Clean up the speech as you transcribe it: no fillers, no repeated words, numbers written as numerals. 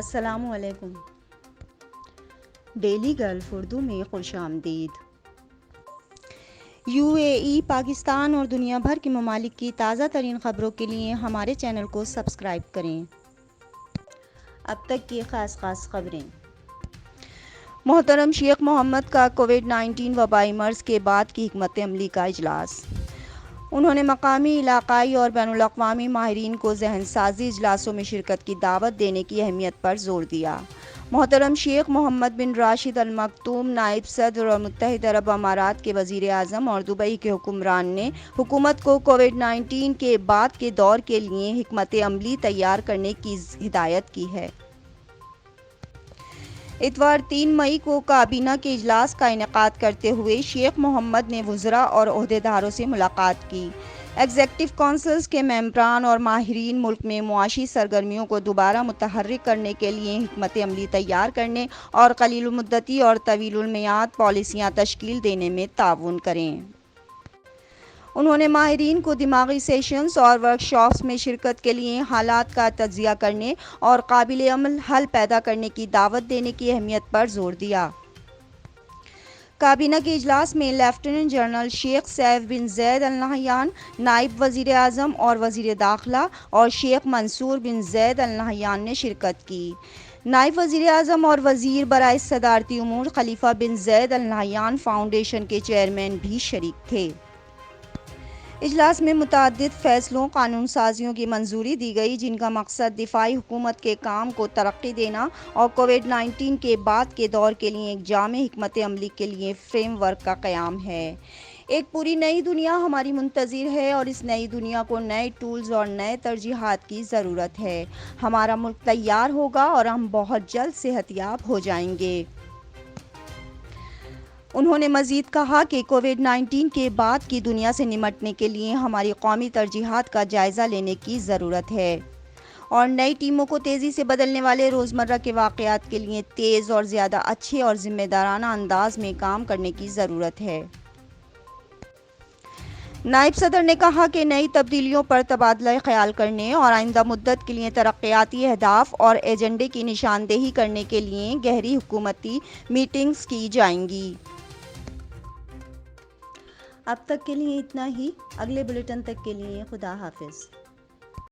السلام علیکم۔ Daily golf Urdu میں خوش آمدید۔ UAE، پاکستان اور دنیا بھر کے ممالک کی تازہ ترین خبروں کے لیے ہمارے چینل کو سبسکرائب کریں۔ اب تک کی خاص خبریں۔ محترم شیخ محمد کا کووڈ-19 وبائی مرض کے بعد کی حکمت عملی کا اجلاس۔ انہوں نے مقامی، علاقائی اور بین الاقوامی ماہرین کو ذہن سازی اجلاسوں میں شرکت کی دعوت دینے کی اہمیت پر زور دیا۔ محترم شیخ محمد بن راشد ال مکتوم، نائب صدر اور متحدہ عرب امارات کے وزیر اعظم اور دبئی کے حکمران نے حکومت کو کووڈ-19 کے بعد کے دور کے لیے حکمت عملی تیار کرنے کی ہدایت کی ہے۔ اتوار 3 مئی کو کابینہ کے اجلاس کا انعقاد کرتے ہوئے شیخ محمد نے وزراء اور عہدیداروں سے ملاقات کی۔ ایگزیکٹو کونسلز کے ممبران اور ماہرین ملک میں معاشی سرگرمیوں کو دوبارہ متحرک کرنے کے لیے حکمت عملی تیار کرنے اور قلیل المدتی اور طویل المیعاد پالیسیاں تشکیل دینے میں تعاون کریں۔ انہوں نے ماہرین کو دماغی سیشنز اور ورکشاپس میں شرکت کے لیے حالات کا تجزیہ کرنے اور قابل عمل حل پیدا کرنے کی دعوت دینے کی اہمیت پر زور دیا۔ کابینہ کے اجلاس میں لیفٹیننٹ جنرل شیخ سیف بن زید ال نہیان، نائب وزیر اعظم اور وزیر داخلہ، اور شیخ منصور بن زید ال نہیان نے شرکت کی۔ نائب وزیر اعظم اور وزیر برائے صدارتی امور خلیفہ بن زید ال نہیان فاؤنڈیشن کے چیئرمین بھی شریک تھے۔ اجلاس میں متعدد فیصلوں، قانون سازیوں کی منظوری دی گئی جن کا مقصد دفاعی حکومت کے کام کو ترقی دینا اور کووڈ-19 کے بعد کے دور کے لیے ایک جامع حکمت عملی کے لیے فریم ورک کا قیام ہے۔ ایک پوری نئی دنیا ہماری منتظر ہے اور اس نئی دنیا کو نئے ٹولز اور نئے ترجیحات کی ضرورت ہے۔ ہمارا ملک تیار ہوگا اور ہم بہت جلد صحت یاب ہو جائیں گے۔ انہوں نے مزید کہا کہ کووڈ-19 کے بعد کی دنیا سے نمٹنے کے لیے ہماری قومی ترجیحات کا جائزہ لینے کی ضرورت ہے اور نئی ٹیموں کو تیزی سے بدلنے والے روزمرہ کے واقعات کے لیے تیز اور زیادہ اچھے اور ذمہ دارانہ انداز میں کام کرنے کی ضرورت ہے۔ نائب صدر نے کہا کہ نئی تبدیلیوں پر تبادلہ خیال کرنے اور آئندہ مدت کے لیے ترقیاتی اہداف اور ایجنڈے کی نشاندہی کرنے کے لیے گہری حکومتی میٹنگز کی جائیں گی۔ اب تک کے لیے اتنا ہی۔ اگلے بلیٹن تک کے لیے خدا حافظ۔